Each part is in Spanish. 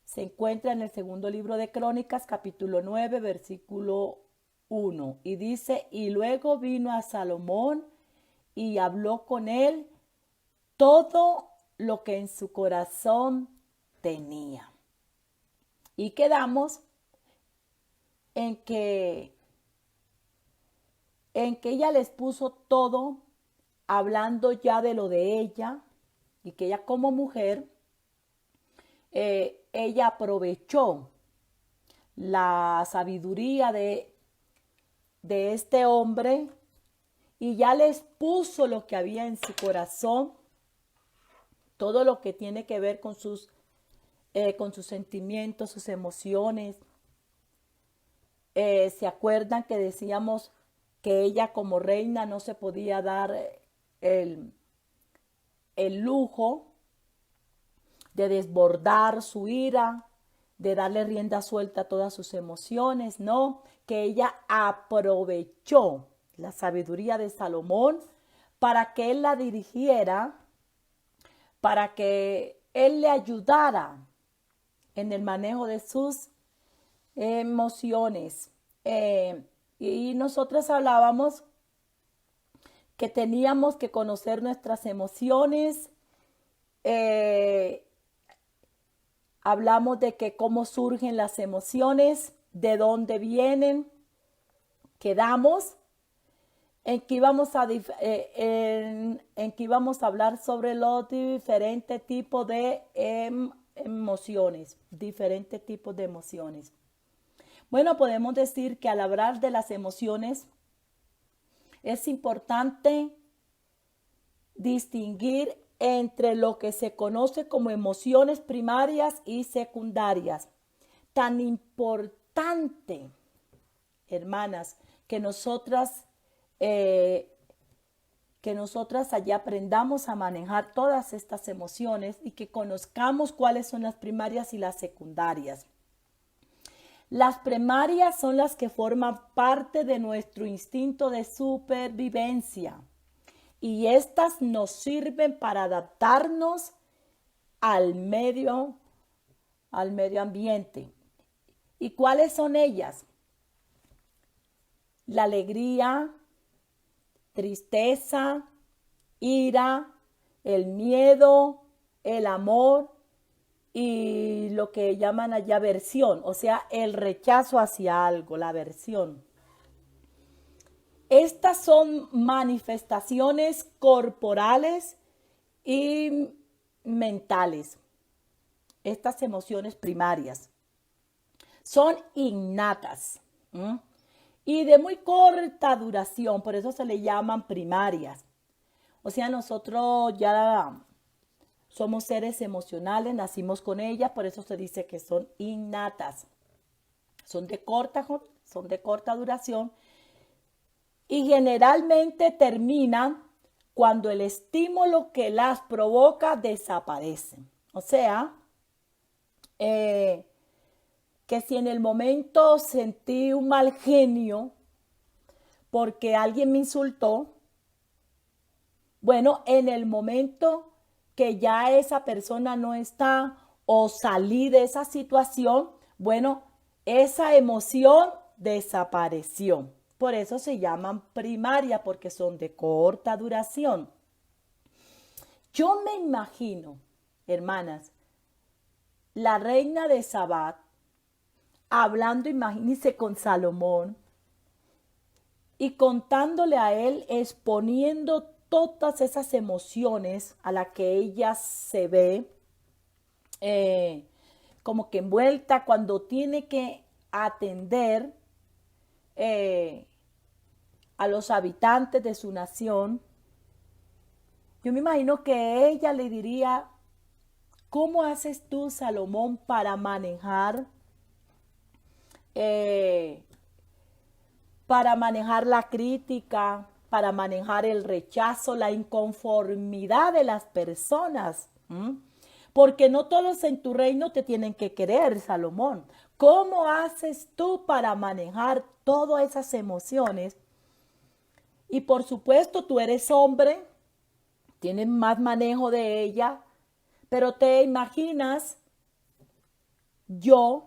Se encuentra en el segundo libro de Crónicas, capítulo 9, versículo 1. Y dice, y luego vino a Salomón y habló con él todo lo que en su corazón tenía. Y quedamos en que, ella les puso todo, hablando ya de lo de ella, y que ella como mujer, ella aprovechó la sabiduría de este hombre y ya les puso lo que había en su corazón, todo lo que tiene que ver con sus sentimientos, sus emociones. ¿Se acuerdan que decíamos que ella como reina no se podía dar el, el lujo de desbordar su ira, de darle rienda suelta a todas sus emociones? No, que ella aprovechó la sabiduría de Salomón para que él la dirigiera, para que él le ayudara en el manejo de sus emociones. Y nosotros hablábamos que teníamos que conocer nuestras emociones. Hablamos de que cómo surgen las emociones, de dónde vienen. Quedamos en que íbamos a hablar sobre los diferentes tipos de emociones, diferentes tipos de emociones. Bueno, podemos decir que al hablar de las emociones es importante distinguir entre lo que se conoce como emociones primarias y secundarias. Tan importante, hermanas, que nosotras allá aprendamos a manejar todas estas emociones y que conozcamos cuáles son las primarias y las secundarias. Las primarias son las que forman parte de nuestro instinto de supervivencia y estas nos sirven para adaptarnos al medio ambiente. ¿Y cuáles son ellas? La alegría, tristeza, ira, el miedo, el amor y lo que llaman allá aversión, o sea, el rechazo hacia algo, la aversión. Estas son manifestaciones corporales y mentales. Estas emociones primarias son innatas y de muy corta duración, por eso se le llaman primarias. O sea, nosotros ya somos seres emocionales, nacimos con ellas, por eso se dice que son innatas. Son de corta duración y generalmente terminan cuando el estímulo que las provoca desaparece. O sea, que si en el momento sentí un mal genio porque alguien me insultó, bueno, en el momento que ya esa persona no está o salí de esa situación, bueno, esa emoción desapareció. Por eso se llaman primarias, porque son de corta duración. Yo me imagino, hermanas, la reina de Sabat hablando, imagínense, con Salomón y contándole a él, exponiendo todas esas emociones a las que ella se ve como que envuelta cuando tiene que atender a los habitantes de su nación. Yo me imagino que ella le diría, ¿cómo haces tú, Salomón, eh, para manejar la crítica, para manejar el rechazo, la inconformidad de las personas? Porque no todos en tu reino te tienen que querer, Salomón. ¿Cómo haces tú para manejar todas esas emociones? Y por supuesto, tú eres hombre, tienes más manejo de ella, pero te imaginas yo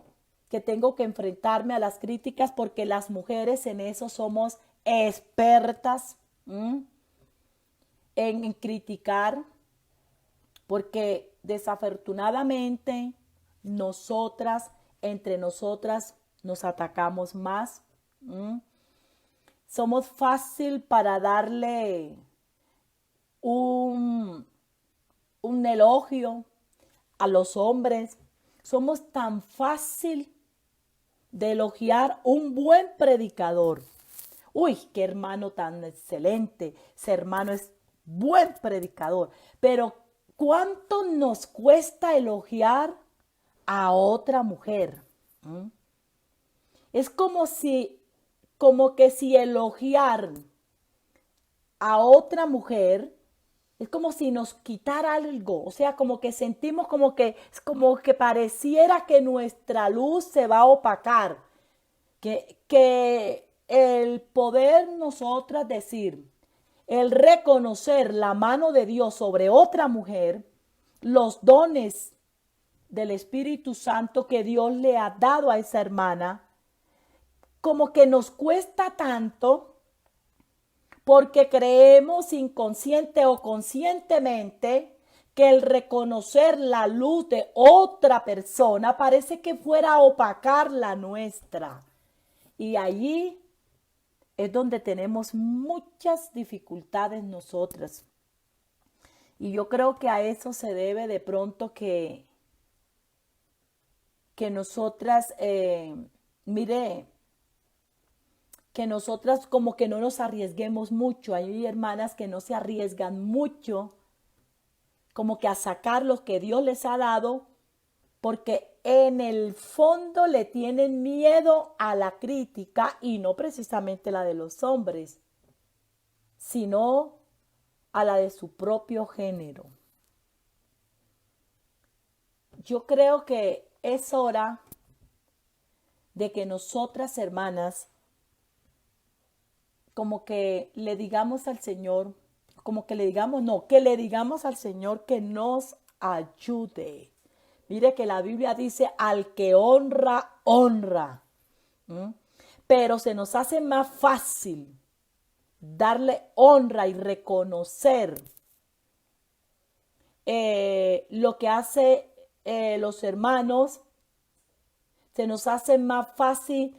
que tengo que enfrentarme a las críticas porque las mujeres en eso somos expertas en criticar, porque desafortunadamente nosotras, entre nosotras, nos atacamos más. Somos fácil para darle un, un elogio a los hombres. Somos tan fácil de elogiar un buen predicador. Uy, qué hermano tan excelente. Ese hermano es buen predicador. Pero ¿cuánto nos cuesta elogiar a otra mujer? Es como que si elogiar a otra mujer es como si nos quitara algo, o sea, como que sentimos como que pareciera que nuestra luz se va a opacar, que el poder nosotras decir, el reconocer la mano de Dios sobre otra mujer, los dones del Espíritu Santo que Dios le ha dado a esa hermana, como que nos cuesta tanto porque creemos inconsciente o conscientemente que el reconocer la luz de otra persona parece que fuera a opacar la nuestra. Y allí es donde tenemos muchas dificultades nosotras. Y yo creo que a eso se debe de pronto que nosotras, que nosotras como que no nos arriesguemos mucho. Hay hermanas que no se arriesgan mucho, como que a sacar lo que Dios les ha dado, porque en el fondo le tienen miedo a la crítica, y no precisamente la de los hombres, sino a la de su propio género. Yo creo que es hora de que nosotras, hermanas, como que le digamos al Señor, que le digamos al Señor que nos ayude. Mire que la Biblia dice, al que honra, honra. Pero se nos hace más fácil darle honra y reconocer lo que hace los hermanos. Se nos hace más fácil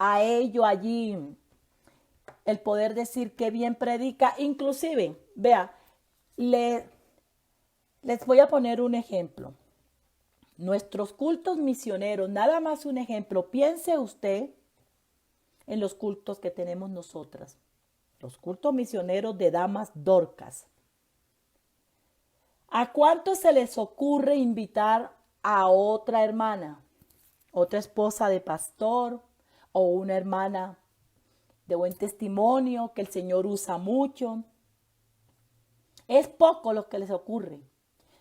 a ello allí el poder decir que bien predica. Inclusive, vea, les voy a poner un ejemplo. Nuestros cultos misioneros, nada más un ejemplo. Piense usted en los cultos que tenemos nosotras. Los cultos misioneros de Damas Dorcas. ¿A cuántos se les ocurre invitar a otra hermana, otra esposa de pastor o una hermana de buen testimonio que el Señor usa mucho? Es poco lo que les ocurre.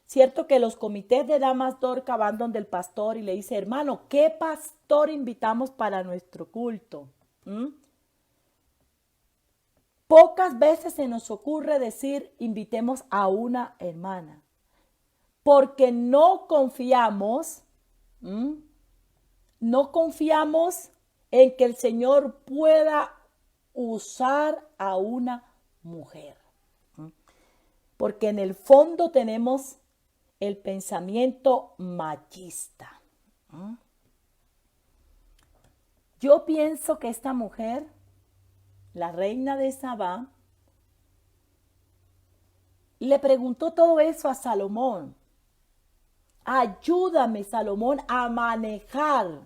Cierto que los comités de Damas Dorcas van donde el pastor y le dice, hermano, ¿qué pastor invitamos para nuestro culto? Pocas veces se nos ocurre decir, invitemos a una hermana, porque no confiamos en que el Señor pueda usar a una mujer. Porque en el fondo tenemos el pensamiento machista. Yo pienso que esta mujer, la reina de Sabá, le preguntó todo eso a Salomón. Ayúdame, Salomón, a manejar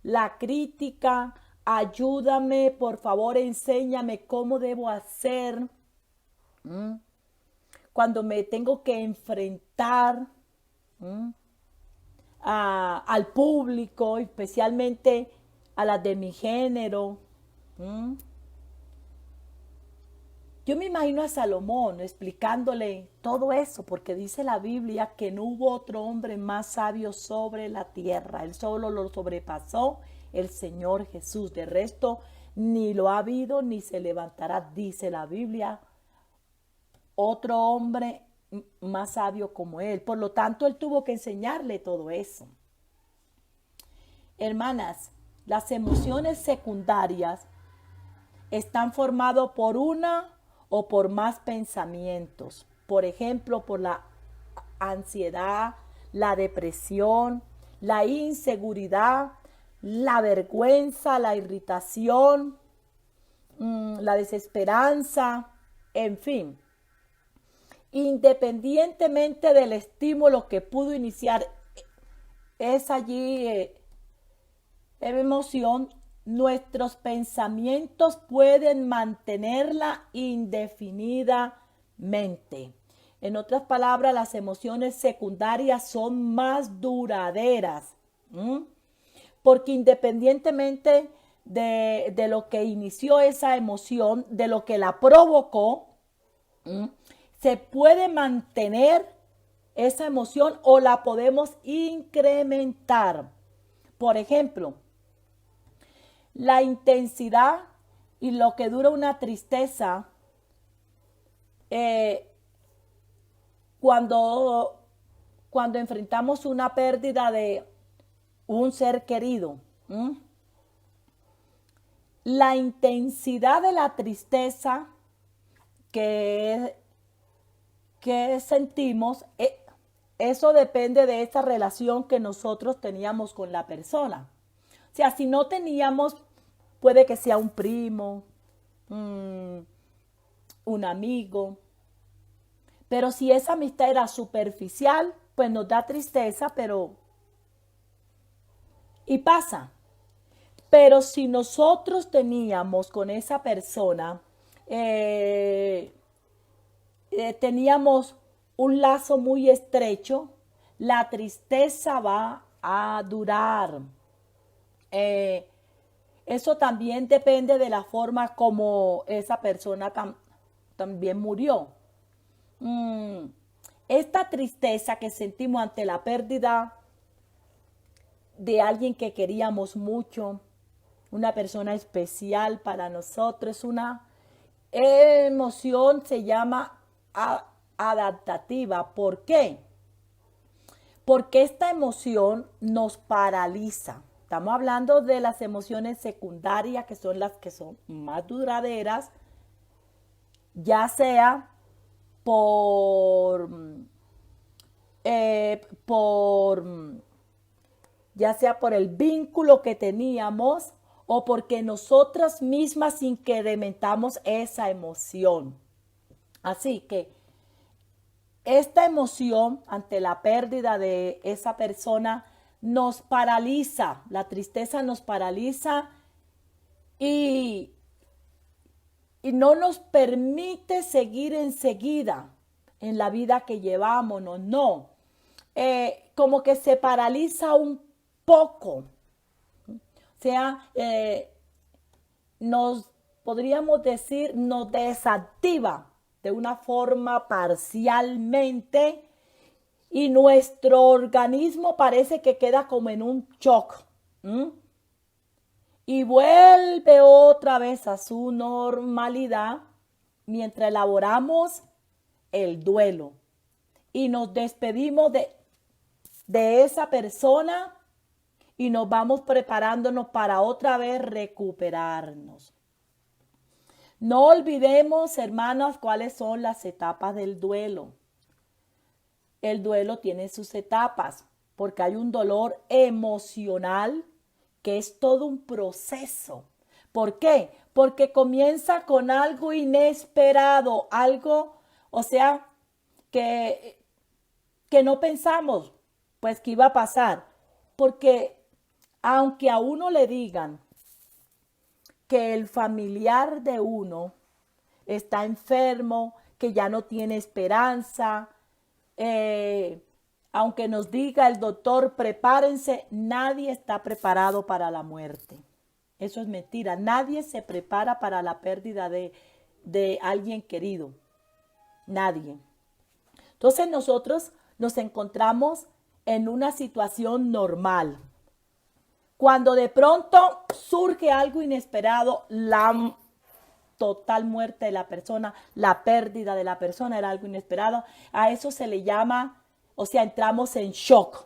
la crítica. Ayúdame, por favor, enséñame cómo debo hacer cuando me tengo que enfrentar al público, especialmente a las de mi género. Yo me imagino a Salomón explicándole todo eso, porque dice la Biblia que no hubo otro hombre más sabio sobre la tierra. Él solo lo sobrepasó el Señor Jesús. De resto, ni lo ha habido ni se levantará, dice la Biblia, otro hombre más sabio como él. Por lo tanto, él tuvo que enseñarle todo eso. Hermanas, las emociones secundarias están formadas por una o por más pensamientos. Por ejemplo, por la ansiedad, la depresión, la inseguridad, la vergüenza, la irritación, la desesperanza, en fin. Independientemente del estímulo que pudo iniciar es allí emoción, nuestros pensamientos pueden mantenerla indefinidamente. En otras palabras, las emociones secundarias son más duraderas, porque independientemente de lo que inició esa emoción, de lo que la provocó, se puede mantener esa emoción o la podemos incrementar. Por ejemplo, la intensidad y lo que dura una tristeza cuando enfrentamos una pérdida de un ser querido. La intensidad de la tristeza que sentimos, eso depende de esa relación que nosotros teníamos con la persona. O sea, si no teníamos, puede que sea un primo, un amigo. Pero si esa amistad era superficial, pues nos da tristeza, y pasa. Pero si nosotros teníamos con esa persona, teníamos un lazo muy estrecho, la tristeza va a durar. Eso también depende de la forma como esa persona también murió. Esta tristeza que sentimos ante la pérdida de alguien que queríamos mucho, una persona especial para nosotros, una emoción se llama adaptativa. ¿Por qué? Porque esta emoción nos paraliza. Estamos hablando de las emociones secundarias, que son las que son más duraderas, ya sea ya sea por el vínculo que teníamos o porque nosotras mismas incrementamos esa emoción. Así que esta emoción ante la pérdida de esa persona nos paraliza, la tristeza nos paraliza y no nos permite seguir enseguida en la vida que llevamos, no. Como que se paraliza un poco. O sea, podríamos decir, nos desactiva de una forma parcialmente y nuestro organismo parece que queda como en un shock. Y vuelve otra vez a su normalidad mientras elaboramos el duelo. Y nos despedimos de esa persona y nos vamos preparándonos para otra vez recuperarnos. No olvidemos, hermanas, cuáles son las etapas del duelo. El duelo tiene sus etapas porque hay un dolor emocional que es todo un proceso. ¿Por qué? Porque comienza con algo inesperado, algo, o sea, que no pensamos, pues, que iba a pasar. Porque aunque a uno le digan que el familiar de uno está enfermo, que ya no tiene esperanza, aunque nos diga el doctor, prepárense, nadie está preparado para la muerte. Eso es mentira. Nadie se prepara para la pérdida de alguien querido. Nadie. Entonces nosotros nos encontramos en una situación normal. Cuando de pronto surge algo inesperado, total muerte de la persona, la pérdida de la persona, era algo inesperado. A eso se le llama, o sea, entramos en shock.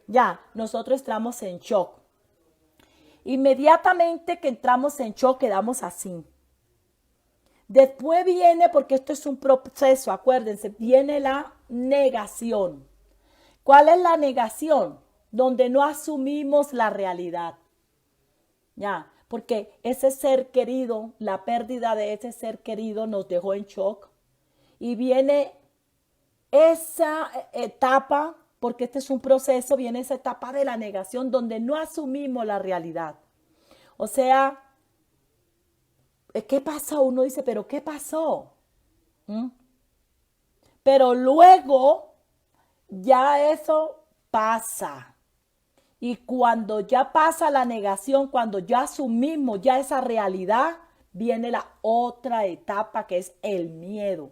Ya, nosotros entramos en shock. Inmediatamente que entramos en shock quedamos así. Después viene, porque esto es un proceso, acuérdense, viene la negación. ¿Cuál es la negación? Donde no asumimos la realidad. Ya, porque ese ser querido, la pérdida de ese ser querido nos dejó en shock. Y viene esa etapa, porque este es un proceso, viene esa etapa de la negación donde no asumimos la realidad. O sea, ¿qué pasó? Uno dice, ¿pero qué pasó? Pero luego ya eso pasa. Y cuando ya pasa la negación, cuando ya asumimos ya esa realidad, viene la otra etapa que es el miedo.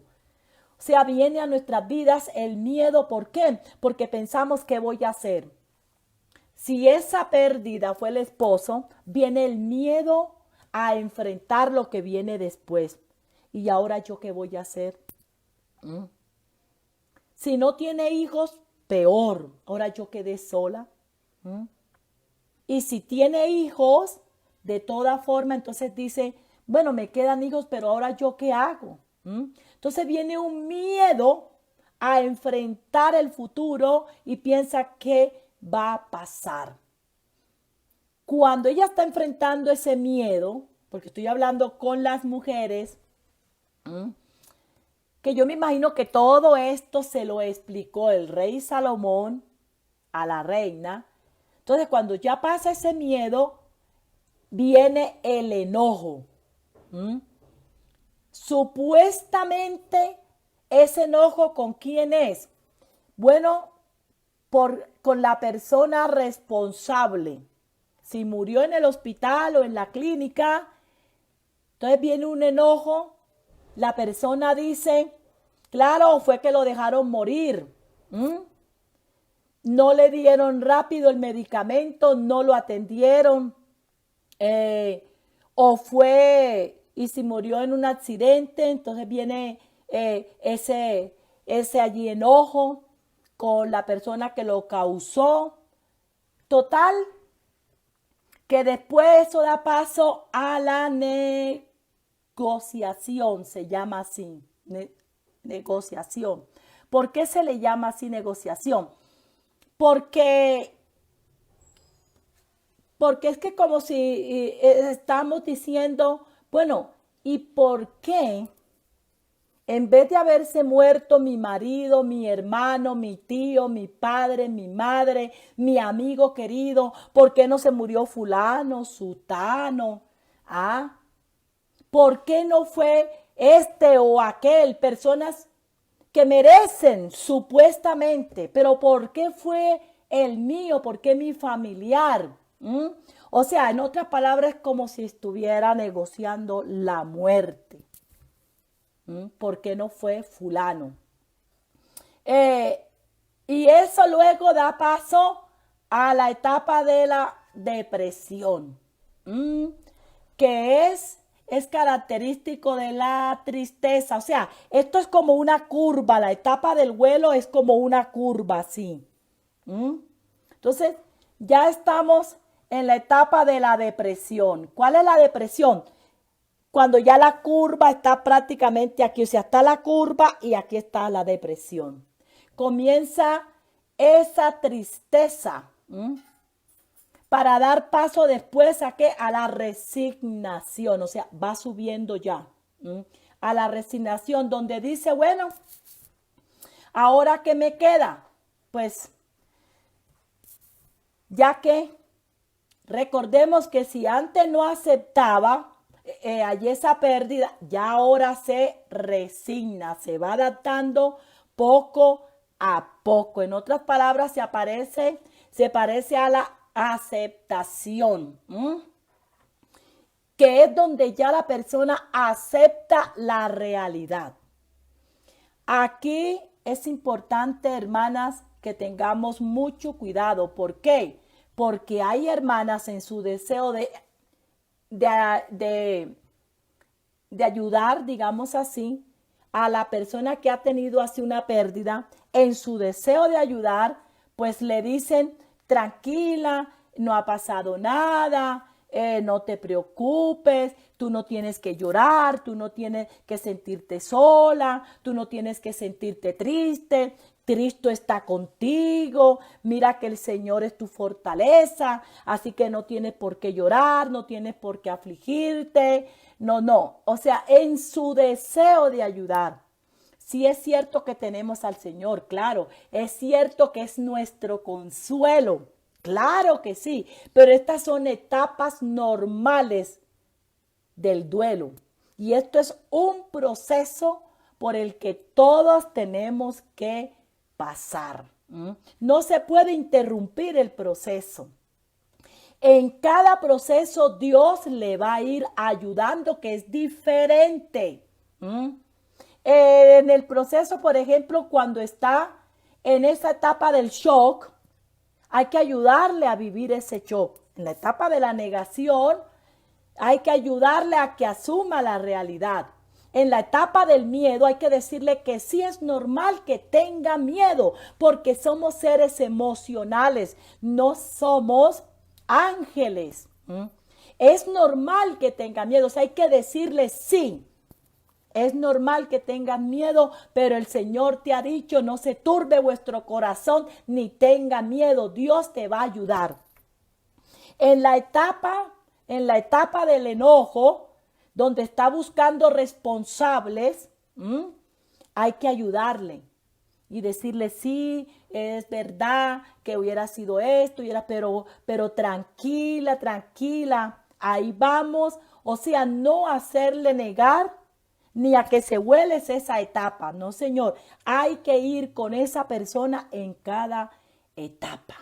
O sea, viene a nuestras vidas el miedo. ¿Por qué? Porque pensamos, ¿qué voy a hacer? Si esa pérdida fue el esposo, viene el miedo a enfrentar lo que viene después. ¿Y ahora yo qué voy a hacer? Si no tiene hijos, peor. Ahora yo quedé sola. Y si tiene hijos, de toda forma, entonces dice, bueno, me quedan hijos, pero ahora yo qué hago. Entonces viene un miedo a enfrentar el futuro y piensa qué va a pasar. Cuando ella está enfrentando ese miedo, porque estoy hablando con las mujeres, que yo me imagino que todo esto se lo explicó el rey Salomón a la reina. Entonces, cuando ya pasa ese miedo, viene el enojo. Supuestamente, ese enojo, ¿con quién es? Bueno, con la persona responsable. Si murió en el hospital o en la clínica, entonces viene un enojo. La persona dice, claro, fue que lo dejaron morir. No le dieron rápido el medicamento, no lo atendieron. O fue y si murió en un accidente, entonces viene ese allí enojo con la persona que lo causó. Total, que después eso da paso a la negociación, se llama así, negociación. ¿Por qué se le llama así negociación? Porque es que como si estamos diciendo, bueno, ¿y por qué en vez de haberse muerto mi marido, mi hermano, mi tío, mi padre, mi madre, mi amigo querido, por qué no se murió fulano, sutano? ¿Por qué no fue este o aquel? Personas que merecen supuestamente, pero ¿por qué fue el mío? ¿Por qué mi familiar? O sea, en otras palabras, como si estuviera negociando la muerte. ¿Por qué no fue fulano? Y eso luego da paso a la etapa de la depresión, que es característico de la tristeza. O sea, esto es como una curva, la etapa del duelo es como una curva así. Entonces, ya estamos en la etapa de la depresión. ¿Cuál es la depresión? Cuando ya la curva está prácticamente aquí, o sea, está la curva y aquí está la depresión. Comienza esa tristeza para dar paso después a ¿qué? A la resignación, o sea, va subiendo ya a la resignación donde dice, bueno, ¿ahora qué me queda? Pues, ya que recordemos que si antes no aceptaba allí esa pérdida, ya ahora se resigna, se va adaptando poco a poco. En otras palabras, se parece a la aceptación, que es donde ya la persona acepta la realidad. Aquí es importante, hermanas, que tengamos mucho cuidado. ¿Por qué? Porque hay hermanas en su deseo de de ayudar, digamos así, a la persona que ha tenido así una pérdida, en su deseo de ayudar, pues le dicen, tranquila, no ha pasado nada, no te preocupes, tú no tienes que llorar, tú no tienes que sentirte sola, tú no tienes que sentirte triste. Cristo está contigo, mira que el Señor es tu fortaleza, así que no tienes por qué llorar, no tienes por qué afligirte, no, o sea, en su deseo de ayudar. Sí es cierto que tenemos al Señor, claro, es cierto que es nuestro consuelo, claro que sí, pero estas son etapas normales del duelo. Y esto es un proceso por el que todos tenemos que pasar. No se puede interrumpir el proceso. En cada proceso Dios le va a ir ayudando, que es diferente. En el proceso, por ejemplo, cuando está en esa etapa del shock, hay que ayudarle a vivir ese shock. En la etapa de la negación, hay que ayudarle a que asuma la realidad. En la etapa del miedo hay que decirle que sí es normal que tenga miedo, porque somos seres emocionales, no somos ángeles. Es normal que tenga miedo, o sea, hay que decirle sí. Es normal que tengas miedo, pero el Señor te ha dicho, no se turbe vuestro corazón, ni tenga miedo, Dios te va a ayudar. En la etapa del enojo, donde está buscando responsables, hay que ayudarle y decirle, sí, es verdad que hubiera sido esto, pero tranquila, tranquila, ahí vamos. O sea, no hacerle negar ni a que se huele esa etapa. No, Señor, hay que ir con esa persona en cada etapa.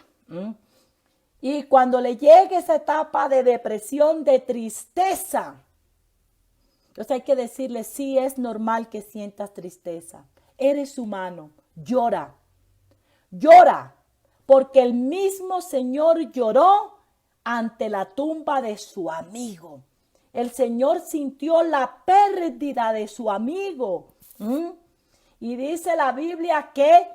Y cuando le llegue esa etapa de depresión, de tristeza, entonces hay que decirle, sí, es normal que sientas tristeza. Eres humano, llora, llora, porque el mismo Señor lloró ante la tumba de su amigo. El Señor sintió la pérdida de su amigo. Y dice la Biblia que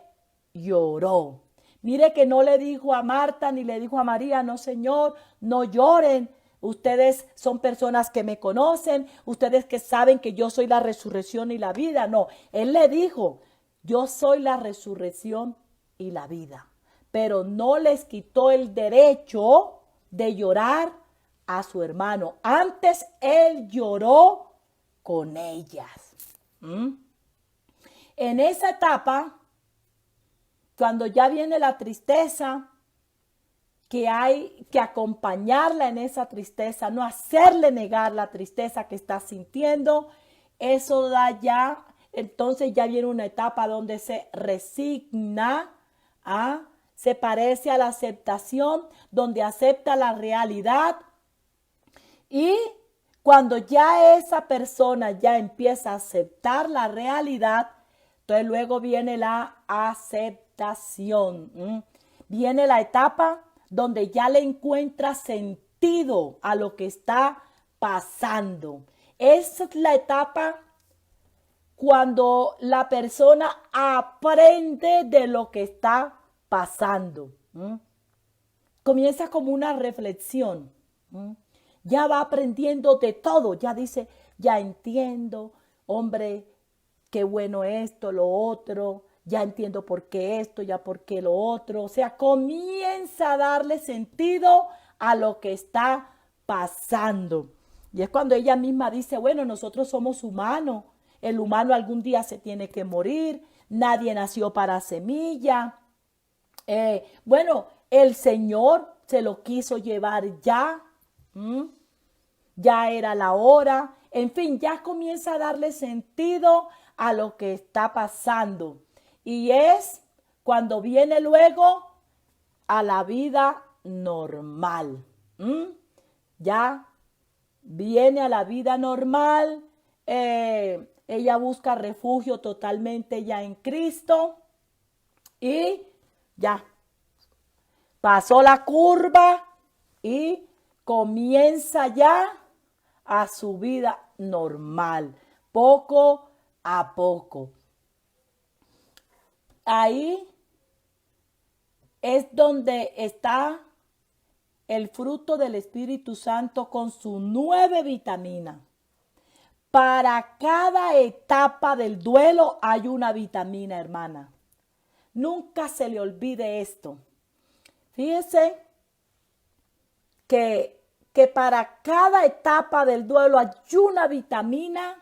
lloró. Mire que no le dijo a Marta ni le dijo a María, no, Señor, no lloren. Ustedes son personas que me conocen, ustedes que saben que yo soy la resurrección y la vida. No, Él le dijo, yo soy la resurrección y la vida. Pero no les quitó el derecho de llorar a su hermano. Antes Él lloró con ellas. En esa etapa, cuando ya viene la tristeza, que hay que acompañarla en esa tristeza, no hacerle negar la tristeza que está sintiendo, eso da ya, entonces ya viene una etapa donde se resigna, se parece a la aceptación, donde acepta la realidad. Y cuando ya esa persona ya empieza a aceptar la realidad, entonces luego viene la aceptación. Viene la etapa donde ya le encuentra sentido a lo que está pasando. Esa es la etapa cuando la persona aprende de lo que está pasando. Comienza como una reflexión. Ya va aprendiendo de todo. Ya dice, ya entiendo, hombre, qué bueno esto, lo otro. Ya entiendo por qué esto, ya por qué lo otro. O sea, comienza a darle sentido a lo que está pasando. Y es cuando ella misma dice, bueno, nosotros somos humanos. El humano algún día se tiene que morir. Nadie nació para semilla. Bueno, el Señor se lo quiso llevar ya. Ya era la hora. En fin, ya comienza a darle sentido a lo que está pasando. Y es cuando viene luego a la vida normal. Ya viene a la vida normal. Ella busca refugio totalmente ya en Cristo. Y ya pasó la curva y comienza ya a su vida normal, poco a poco. Ahí es donde está el fruto del Espíritu Santo con sus 9 vitaminas. Para cada etapa del duelo hay una vitamina, hermana. Nunca se le olvide esto. Fíjese que para cada etapa del duelo hay una vitamina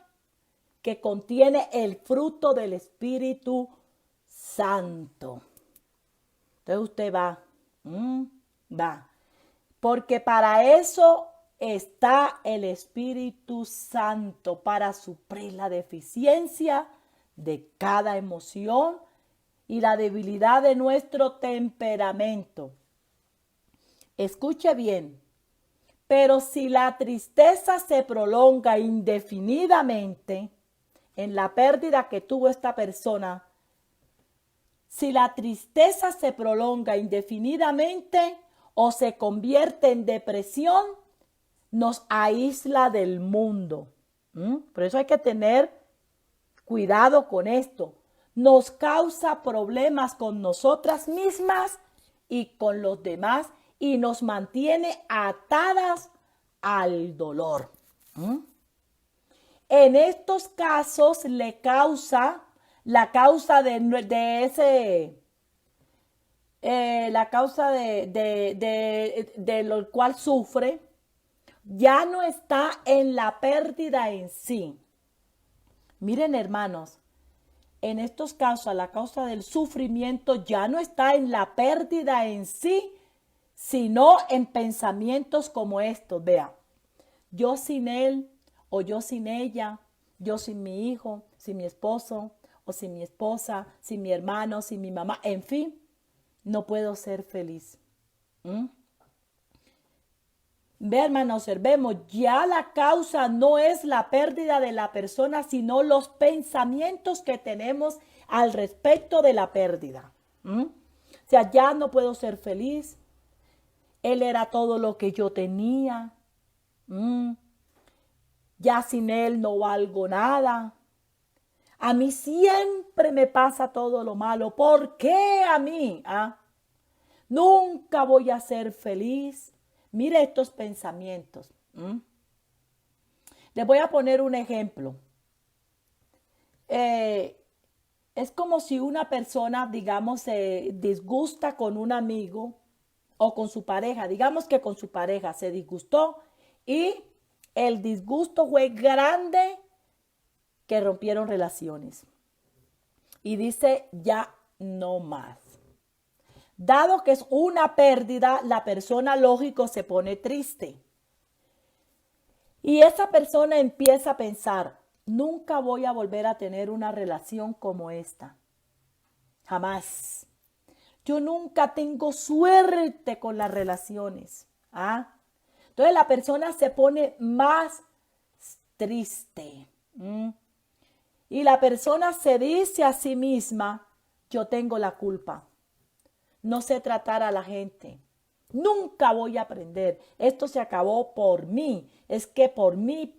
que contiene el fruto del Espíritu Santo. Entonces usted va. Porque para eso está el Espíritu Santo, para suplir la deficiencia de cada emoción y la debilidad de nuestro temperamento. Escuche bien, pero si la tristeza se prolonga indefinidamente en la pérdida que tuvo esta persona, si la tristeza se prolonga indefinidamente o se convierte en depresión, nos aísla del mundo. Por eso hay que tener cuidado con esto. Nos causa problemas con nosotras mismas y con los demás y nos mantiene atadas al dolor. En estos casos le causa la causa de lo cual sufre, ya no está en la pérdida en sí. Miren, hermanos, en estos casos la causa del sufrimiento ya no está en la pérdida en sí, sino en pensamientos como estos. Vea, yo sin él o yo sin ella, yo sin mi hijo, sin mi esposo o sin mi esposa, sin mi hermano, sin mi mamá, en fin, no puedo ser feliz. Ve, hermano, observemos, ya la causa no es la pérdida de la persona, sino los pensamientos que tenemos al respecto de la pérdida. O sea, ya no puedo ser feliz. Él era todo lo que yo tenía. Ya sin él no valgo nada. A mí siempre me pasa todo lo malo. ¿Por qué a mí? Nunca voy a ser feliz. Mire estos pensamientos. Les voy a poner un ejemplo. Es como si una persona, digamos, se disgusta con un amigo o con su pareja. Digamos que con su pareja se disgustó y el disgusto fue grande, que rompieron relaciones. Y dice, ya no más. Dado que es una pérdida, la persona lógico se pone triste. Y esa persona empieza a pensar, nunca voy a volver a tener una relación como esta. Jamás. Yo nunca tengo suerte con las relaciones. Entonces la persona se pone más triste. Y la persona se dice a sí misma, yo tengo la culpa. No sé tratar a la gente. Nunca voy a aprender. Esto se acabó por mí. Es que por mí.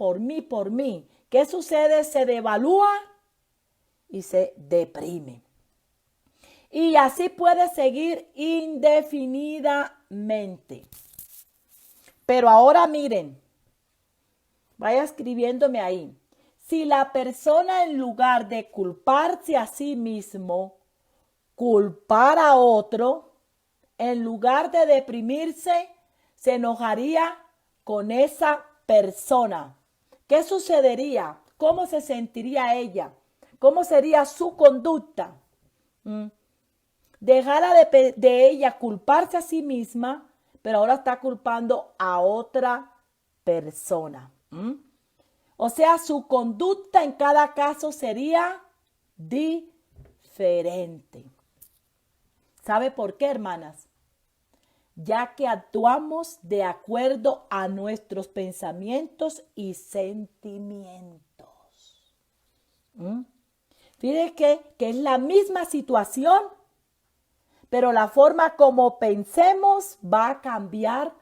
¿Qué sucede? Se devalúa y se deprime. Y así puede seguir indefinidamente. Pero ahora miren, vaya escribiéndome ahí. Si la persona en lugar de culparse a sí mismo, culpar a otro, en lugar de deprimirse, se enojaría con esa persona. ¿Qué sucedería? ¿Cómo se sentiría ella? ¿Cómo sería su conducta? Dejara de ella culparse a sí misma, pero ahora está culpando a otra persona. O sea, su conducta en cada caso sería diferente. ¿Sabe por qué, hermanas? Ya que actuamos de acuerdo a nuestros pensamientos y sentimientos. Fíjense que es la misma situación, pero la forma como pensemos va a cambiar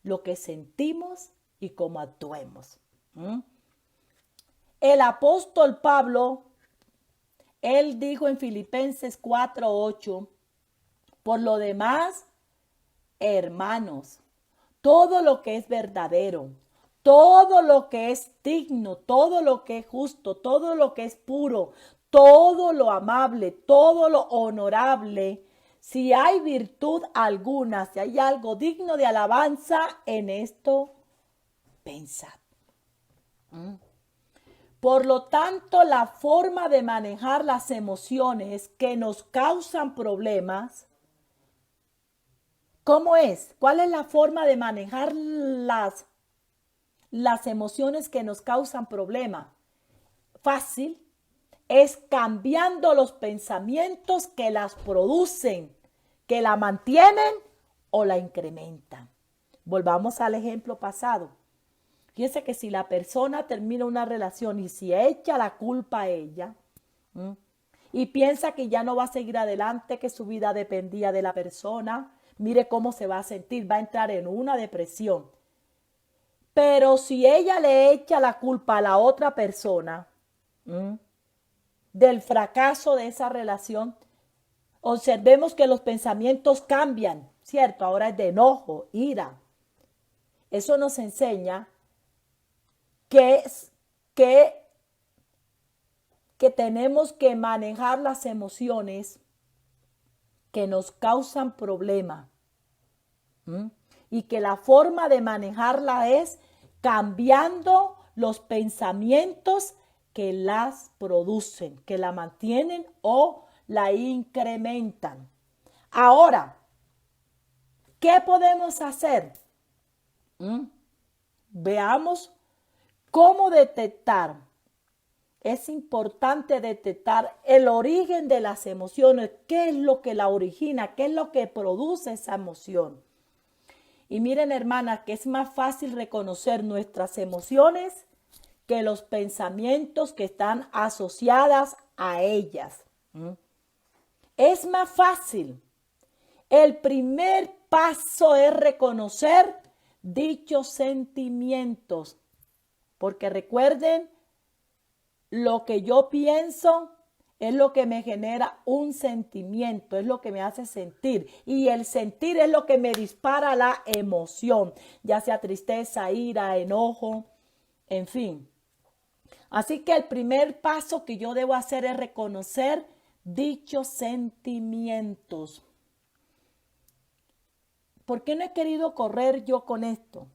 lo que sentimos y cómo actuemos. El apóstol Pablo, él dijo en Filipenses 4:8, por lo demás, hermanos, todo lo que es verdadero, todo lo que es digno, todo lo que es justo, todo lo que es puro, todo lo amable, todo lo honorable, si hay virtud alguna, si hay algo digno de alabanza, en esto pensad. Por lo tanto, la forma de manejar las emociones que nos causan problemas, ¿cómo es? ¿Cuál es la forma de manejar las emociones que nos causan problemas? Fácil. Es cambiando los pensamientos que las producen, que la mantienen o la incrementan. Volvamos al ejemplo pasado. Fíjense que si la persona termina una relación y si echa la culpa a ella y piensa que ya no va a seguir adelante, que su vida dependía de la persona, mire cómo se va a sentir, va a entrar en una depresión. Pero si ella le echa la culpa a la otra persona del fracaso de esa relación, observemos que los pensamientos cambian, ¿cierto? Ahora es de enojo, ira. Eso nos enseña que tenemos que manejar las emociones que nos causan problemas. Y que la forma de manejarla es cambiando los pensamientos que las producen, que la mantienen o la incrementan. Ahora, ¿qué podemos hacer? Veamos cómo detectar. Es importante detectar el origen de las emociones, qué es lo que la origina, qué es lo que produce esa emoción. Y miren, hermanas, que es más fácil reconocer nuestras emociones que los pensamientos que están asociadas a ellas. Es más fácil. El primer paso es reconocer dichos sentimientos. Porque recuerden, lo que yo pienso es lo que me genera un sentimiento, es lo que me hace sentir. Y el sentir es lo que me dispara la emoción, ya sea tristeza, ira, enojo, en fin. Así que el primer paso que yo debo hacer es reconocer dichos sentimientos. ¿Por qué no he querido correr yo con esto?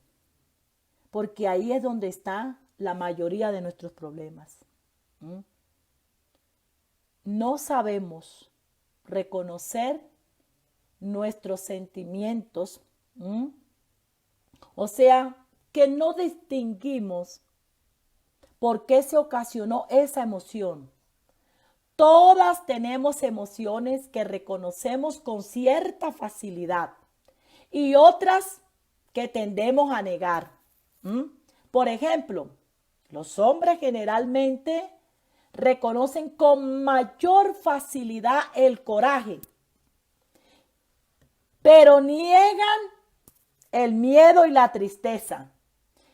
Porque ahí es donde está la mayoría de nuestros problemas. No sabemos reconocer nuestros sentimientos. O sea, que no distinguimos por qué se ocasionó esa emoción. Todas tenemos emociones que reconocemos con cierta facilidad y otras que tendemos a negar. Por ejemplo, los hombres generalmente reconocen con mayor facilidad el coraje, pero niegan el miedo y la tristeza.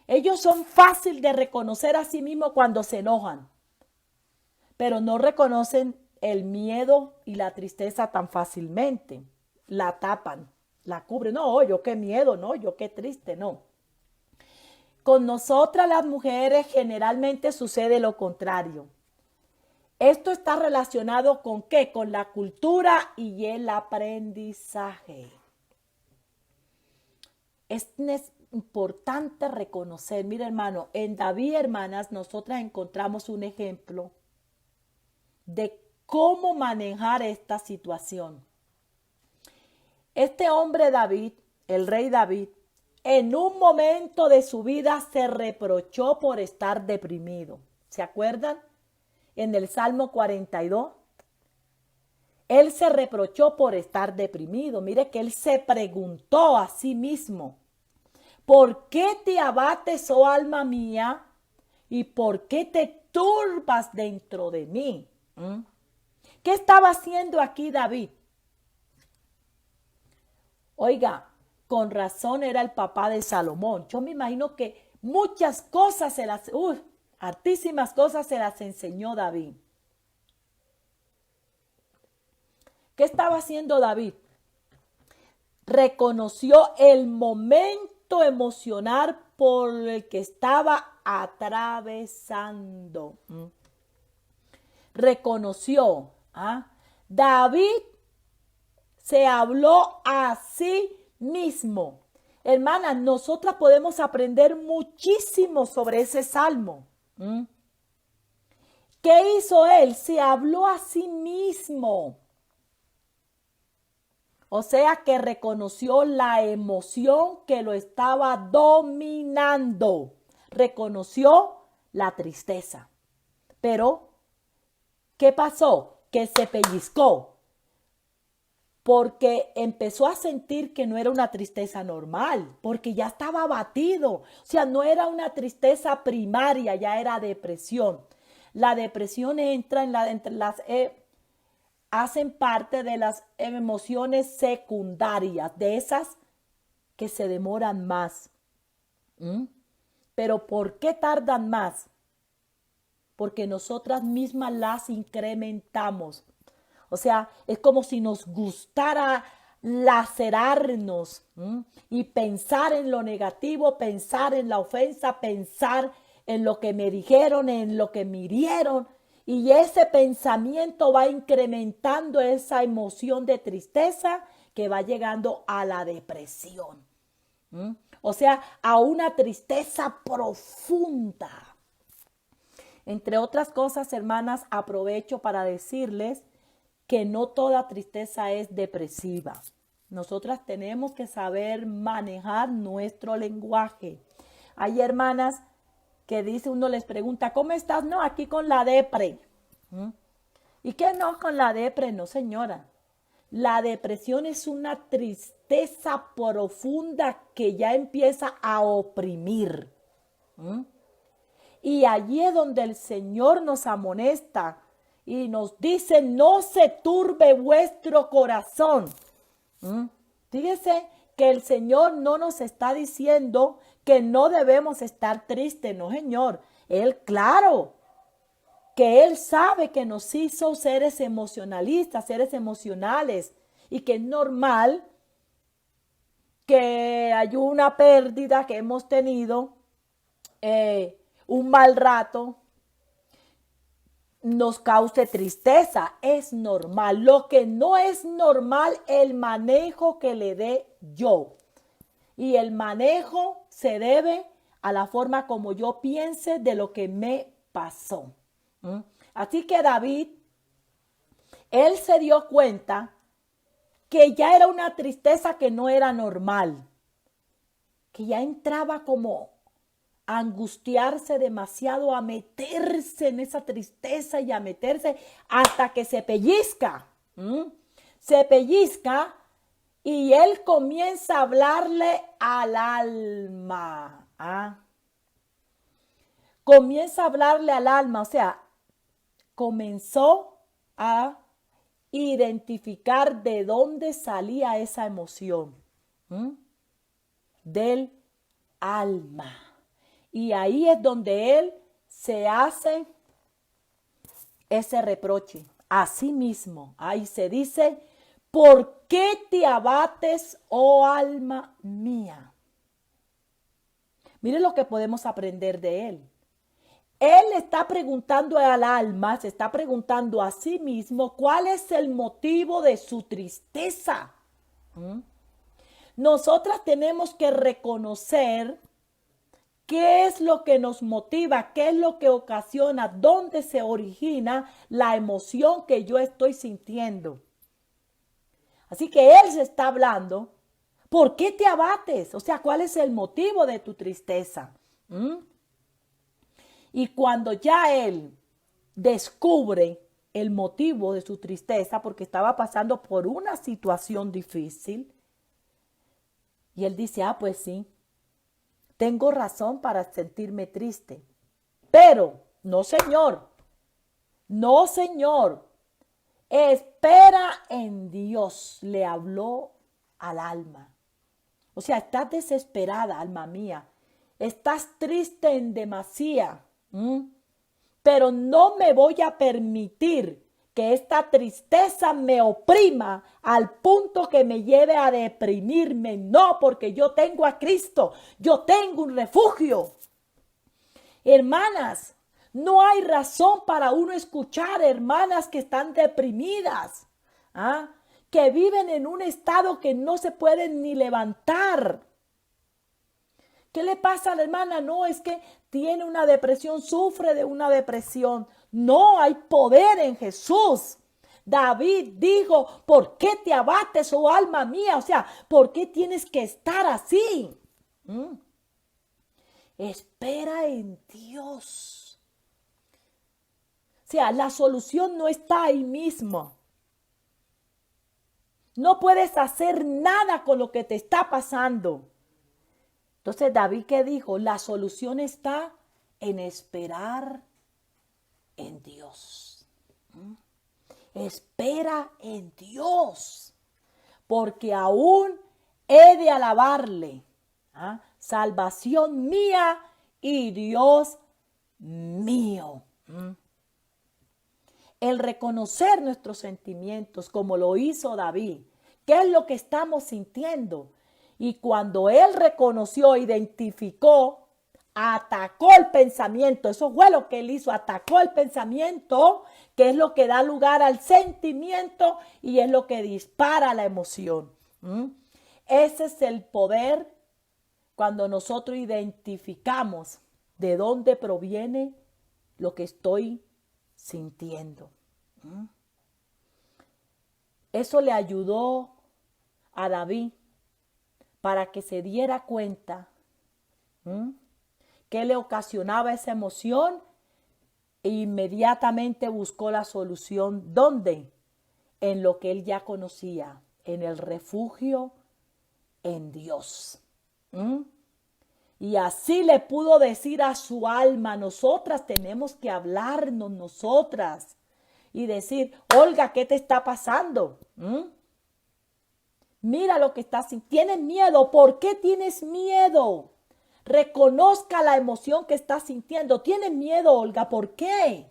Ellos son fáciles de reconocer a sí mismos cuando se enojan, pero no reconocen el miedo y la tristeza tan fácilmente. La tapan, la cubren. No, yo qué miedo, no, yo qué triste, no. Con nosotras las mujeres generalmente sucede lo contrario. Esto está relacionado ¿con qué? Con la cultura y el aprendizaje. Es importante reconocer, mira hermano, en David, hermanas, nosotras encontramos un ejemplo de cómo manejar esta situación. Este hombre David, el rey David, en un momento de su vida se reprochó por estar deprimido. ¿Se acuerdan? En el Salmo 42. Él se reprochó por estar deprimido. Mire que él se preguntó a sí mismo, ¿por qué te abates, oh alma mía? ¿Y por qué te turbas dentro de mí? ¿Qué estaba haciendo aquí David? Oiga, con razón era el papá de Salomón. Yo me imagino que muchas cosas se las... Hartísimas cosas se las enseñó David. ¿Qué estaba haciendo David? Reconoció el momento emocional por el que estaba atravesando. Reconoció. David se habló a sí mismo. Hermanas, nosotras podemos aprender muchísimo sobre ese salmo. ¿Qué hizo él? Se habló a sí mismo. O sea que reconoció la emoción que lo estaba dominando. Reconoció la tristeza. Pero, ¿qué pasó? Que se pellizcó. Porque empezó a sentir que no era una tristeza normal, porque ya estaba abatido. O sea, no era una tristeza primaria, ya era depresión. La depresión entra entre las... hacen parte de las emociones secundarias, de esas que se demoran más. Pero ¿por qué tardan más? Porque nosotras mismas las incrementamos. O sea, es como si nos gustara lacerarnos y pensar en lo negativo, pensar en la ofensa, pensar en lo que me dijeron, en lo que me hirieron. Y ese pensamiento va incrementando esa emoción de tristeza que va llegando a la depresión. O sea, a una tristeza profunda. Entre otras cosas, hermanas, aprovecho para decirles que no toda tristeza es depresiva. Nosotras tenemos que saber manejar nuestro lenguaje. Hay hermanas que dice, uno les pregunta, ¿cómo estás? No, aquí con la depre. ¿Y qué no con la depre? No, señora. La depresión es una tristeza profunda que ya empieza a oprimir. Y allí es donde el Señor nos amonesta y nos dice, no se turbe vuestro corazón. Fíjese que el Señor no nos está diciendo que no debemos estar tristes, no, Señor. Él, claro, que Él sabe que nos hizo seres emocionalistas, seres emocionales, y que es normal que hay una pérdida que hemos tenido, un mal rato, nos cause tristeza, es normal. Lo que no es normal, el manejo que le dé yo. Y el manejo se debe a la forma como yo piense de lo que me pasó. Así que David, él se dio cuenta que ya era una tristeza que no era normal, que ya entraba como a angustiarse demasiado, a meterse en esa tristeza y a meterse hasta que se pellizca. Se pellizca y él comienza a hablarle al alma. Comienza a hablarle al alma, o sea, comenzó a identificar de dónde salía esa emoción. Del alma. Y ahí es donde él se hace ese reproche a sí mismo. Ahí se dice, ¿por qué te abates, oh alma mía? Miren lo que podemos aprender de él. Él está preguntando al alma, se está preguntando a sí mismo cuál es el motivo de su tristeza. Nosotras tenemos que reconocer qué es lo que nos motiva, qué es lo que ocasiona, dónde se origina la emoción que yo estoy sintiendo. Así que él se está hablando, ¿por qué te abates? O sea, ¿cuál es el motivo de tu tristeza? Y cuando ya él descubre el motivo de su tristeza, porque estaba pasando por una situación difícil, y él dice, pues sí, tengo razón para sentirme triste. Pero, no señor, no señor, espera en Dios, le habló al alma. O sea, estás desesperada, alma mía, estás triste en demasía. ¿Mm? Pero no me voy a permitir que esta tristeza me oprima al punto que me lleve a deprimirme. No, porque yo tengo a Cristo, yo tengo un refugio. Hermanas, no hay razón para uno escuchar hermanas que están deprimidas, ¿ah? Que viven en un estado que no se pueden ni levantar. ¿Qué le pasa a la hermana? No, es que tiene una depresión, sufre de una depresión. No, hay poder en Jesús. David dijo, ¿por qué te abates, oh alma mía? O sea, ¿por qué tienes que estar así? Espera en Dios. O sea, la solución no está ahí mismo. No puedes hacer nada con lo que te está pasando. Entonces David, ¿qué dijo? La solución está en esperar en Dios. Espera en Dios, porque aún he de alabarle. ¿Ah? Salvación mía y Dios mío. El reconocer nuestros sentimientos como lo hizo David. ¿Qué es lo que estamos sintiendo? Y cuando él reconoció, identificó, atacó el pensamiento. Eso fue lo que él hizo, atacó el pensamiento, que es lo que da lugar al sentimiento y es lo que dispara la emoción. Ese es el poder cuando nosotros identificamos de dónde proviene lo que estoy sintiendo. Eso le ayudó a David para que se diera cuenta que le ocasionaba esa emoción e inmediatamente buscó la solución. ¿Dónde? En lo que él ya conocía, en el refugio en Dios. Y así le pudo decir a su alma, nosotras tenemos que hablarnos nosotras y decir, Olga, ¿qué te está pasando? Mira lo que estás sintiendo. ¿Tienes miedo? ¿Por qué tienes miedo? Reconozca la emoción que estás sintiendo. ¿Tienes miedo, Olga? ¿Por qué?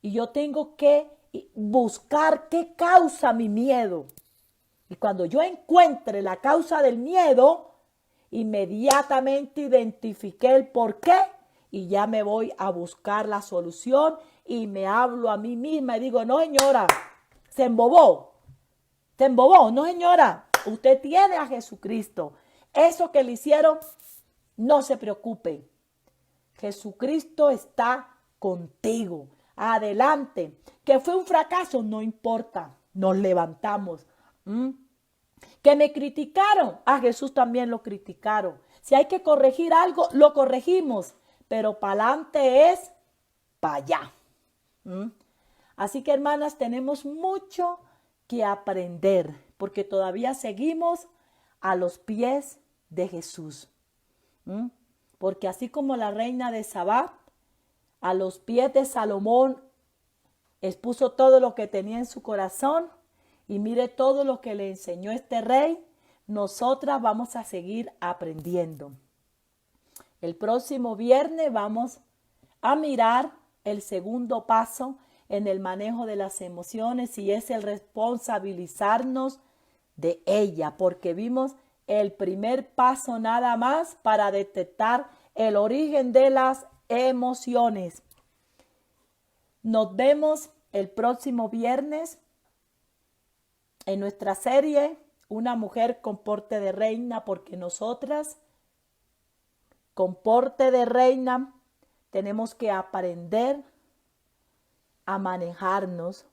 Y yo tengo que buscar qué causa mi miedo. Y cuando yo encuentre la causa del miedo, inmediatamente identifiqué el por qué y ya me voy a buscar la solución y me hablo a mí misma y digo, no señora, se embobó, no señora, usted tiene a Jesucristo. Eso que le hicieron, no se preocupe, Jesucristo está contigo, adelante. Que fue un fracaso, no importa, nos levantamos. Que me criticaron, a Jesús también lo criticaron. Si hay que corregir algo, lo corregimos, pero para adelante es para allá. Así que hermanas, tenemos mucho que aprender, porque todavía seguimos a los pies de Jesús. Porque así como la reina de Sabá, a los pies de Salomón expuso todo lo que tenía en su corazón. Y mire todo lo que le enseñó este rey, nosotras vamos a seguir aprendiendo. El próximo viernes vamos a mirar el segundo paso en el manejo de las emociones y es el responsabilizarnos de ella, porque vimos el primer paso nada más para detectar el origen de las emociones. Nos vemos el próximo viernes en nuestra serie, una mujer con porte de reina, porque nosotras con porte de reina tenemos que aprender a manejarnos,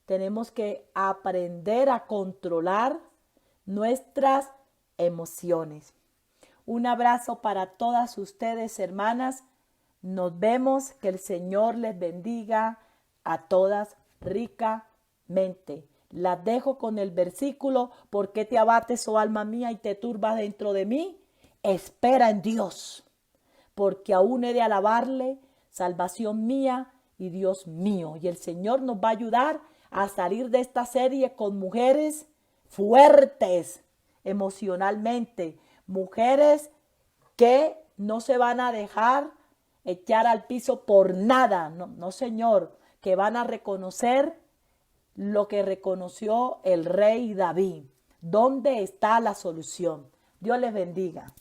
tenemos que aprender a controlar nuestras emociones. Un abrazo para todas ustedes, hermanas. Nos vemos, que el Señor les bendiga a todas ricamente. Las dejo con el versículo, ¿por qué te abates, oh alma mía, y te turbas dentro de mí? Espera en Dios, porque aún he de alabarle, salvación mía y Dios mío. Y el Señor nos va a ayudar a salir de esta serie con mujeres fuertes emocionalmente, mujeres que no se van a dejar echar al piso por nada. No, no, Señor, que van a reconocer lo que reconoció el rey David. ¿Dónde está la solución? Dios les bendiga.